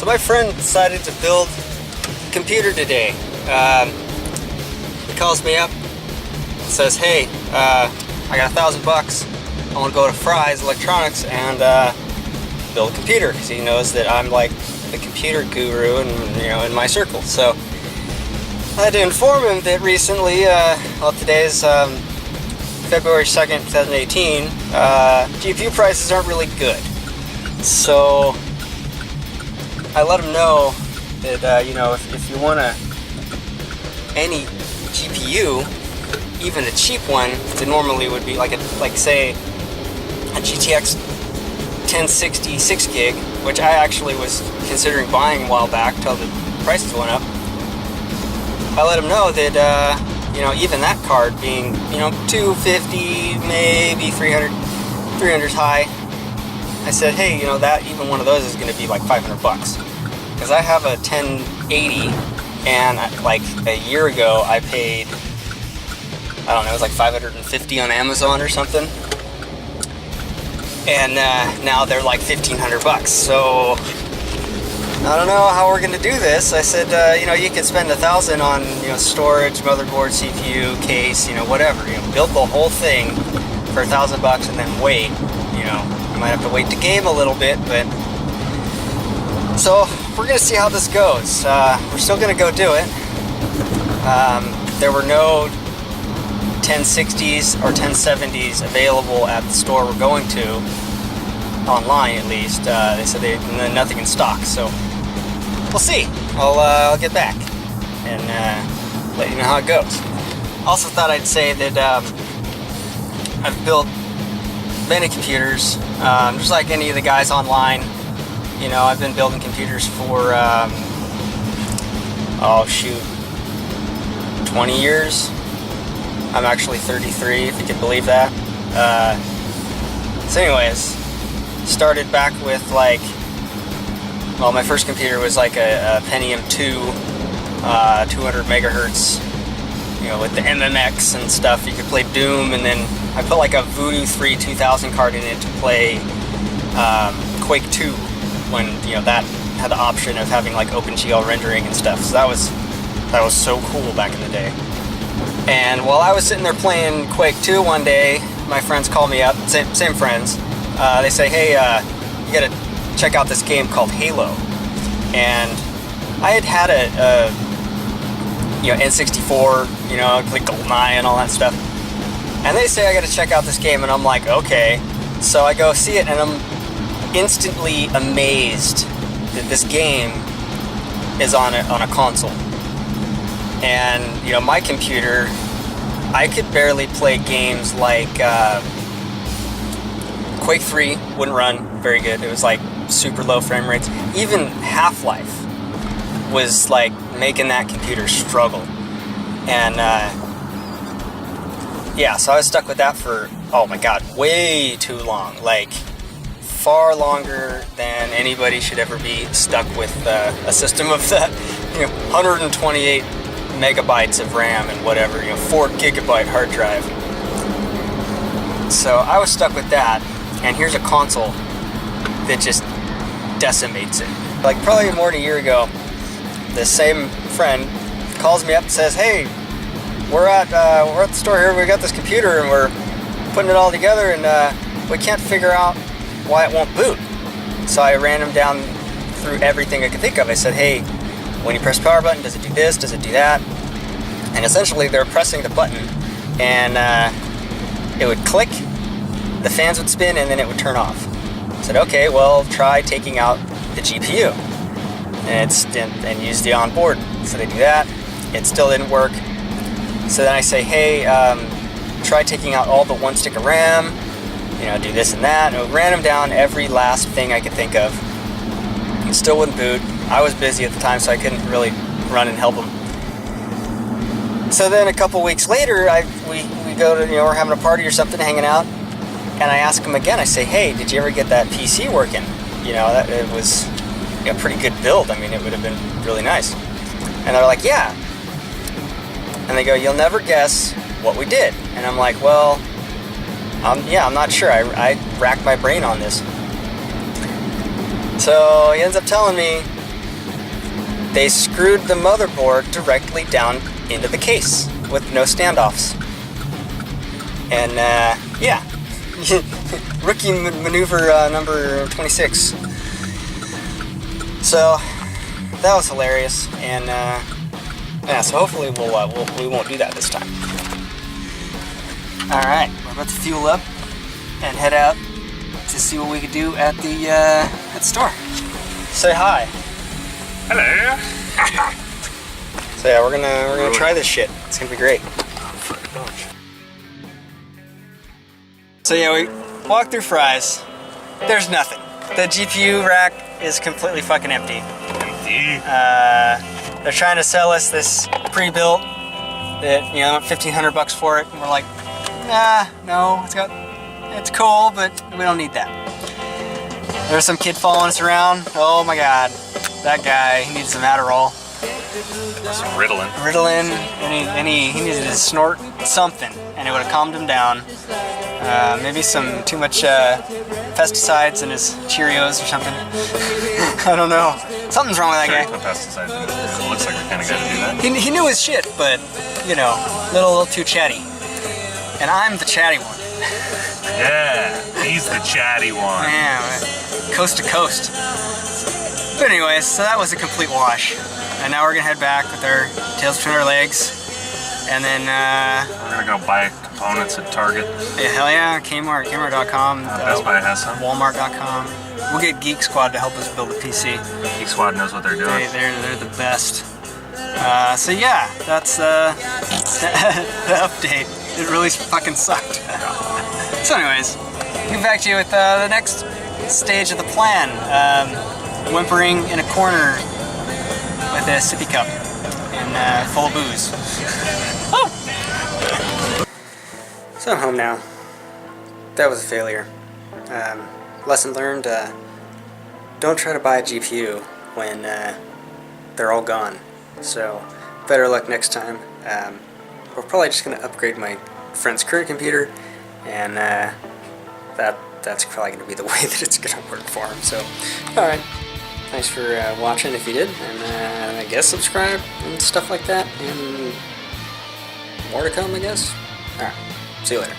So my friend decided to build a computer today. He calls me up, says, hey, I got $1,000. I want to go to Fry's Electronics and build a computer, because he knows that I'm like the computer guru in my circle. So I had to inform him that recently, well, today's February 2nd, 2018, GPU prices aren't really good. So I let him know that, if you want any GPU, even a cheap one, that normally would be say a GTX 1060 6 gig, which I actually was considering buying a while back till the prices went up. I let him know that, even that card being, 250, maybe 300's high. I said, hey, that even one of those is going to be like $500, because I have a 1080, and like a year ago I paid, I don't know, it was like $550 on Amazon or something, and now they're like $1,500. So I don't know how we're gonna do this. I said, you can spend $1,000 on storage, motherboard, CPU, case, whatever. Build the whole thing for $1,000 and then wait. You might have to wait to game a little bit, but so we're gonna see how this goes. We're still gonna go do it. There were no 1060s or 1070s available at the store we're going to, online at least. They said they nothing in stock, so we'll see. I'll get back and let you know how it goes. Also thought I'd say that I've built many computers, just like any of the guys online. I've been building computers for 20 years. I'm actually 33, if you can believe that. So anyways, started back with my first computer was like a Pentium 2, 200 megahertz, with the MMX and stuff. You could play Doom, and then I put like a Voodoo 3 2000 card in it to play Quake 2, when that had the option of having like OpenGL rendering and stuff. So that was so cool back in the day. And while I was sitting there playing Quake 2 one day, my friends called me up, same friends. They say, hey, you gotta check out this game called Halo. And I had a N64, like GoldenEye and all that stuff. And they say I gotta check out this game, and I'm like, okay. So I go see it, and I'm instantly amazed that this game is on a console. And my computer, I could barely play games like Quake 3 wouldn't run very good. It was like super low frame rates. Even Half-Life was like making that computer struggle. And so I was stuck with that for, oh my god, way too long. Like far longer than anybody should ever be stuck with a system of that 128 megabytes of RAM and whatever, 4 gigabyte hard drive. So I was stuck with that, and here's a console that just decimates it. Like probably more than a year ago, the same friend calls me up and says, hey, we're at the store here, we got this computer and we're putting it all together, and we can't figure out why it won't boot. So I ran him down through everything I could think of. I said, hey, when you press the power button, does it do this? Does it do that? And essentially, they're pressing the button, and it would click, the fans would spin, and then it would turn off. I said, okay, well, try taking out the GPU and use the onboard. So they do that. It still didn't work. So then I say, hey, try taking out all the one stick of RAM. Do this and that. And it ran them down every last thing I could think of. It still wouldn't boot. I was busy at the time, so I couldn't really run and help him. So then a couple weeks later, we go to, we're having a party or something, hanging out, and I ask him again. I say, hey, did you ever get that PC working? That it was a pretty good build. I mean, it would have been really nice. And they're like, yeah. And they go, you'll never guess what we did. And I'm like, well, I'm not sure. I racked my brain on this. So he ends up telling me they screwed the motherboard directly down into the case with no standoffs. And yeah, rookie maneuver number 26. So that was hilarious, and yeah, so hopefully we won't do that this time. All right, we're about to fuel up and head out to see what we could do at the store. Say hi. Hello. So yeah, we're gonna try this shit. It's gonna be great. So yeah, we walked through Fry's. There's nothing. The GPU rack is completely fucking empty. They're trying to sell us this pre-built that, you know, $1,500 for it, and we're like, nah, no, it's cool, but we don't need that. There's some kid following us around. Oh my god, that guy, he needs some Adderall. Some Ritalin. And he needed to snort something, and it would have calmed him down. Maybe some too much pesticides in his Cheerios or something. I don't know. Something's wrong with that guy. Pesticides in it. It looks like the kind of guy to do that. He knew his shit, but, you know, a little too chatty. And I'm the chatty one. Yeah, he's the chatty one. Yeah, coast to coast. But anyways, so that was a complete wash. And now we're gonna head back with our tails between our legs. And then, we're gonna go buy components at Target. Yeah, hell yeah, Kmart, Kmart.com. Best Buy has some. Walmart.com. We'll get Geek Squad to help us build a PC. Geek Squad knows what they're doing. They're the best. So yeah, that's the update. It really fucking sucked. So anyways, we'll get back to you with the next stage of the plan. Whimpering in a corner with a sippy cup and full of booze. Oh! So I'm home now. That was a failure. Lesson learned, don't try to buy a GPU when they're all gone. So better luck next time. We're probably just going to upgrade my friend's current computer, and that's probably going to be the way that it's going to work for him. So, alright. Thanks for watching if you did, and I guess subscribe and stuff like that, and more to come, I guess. Alright, see you later.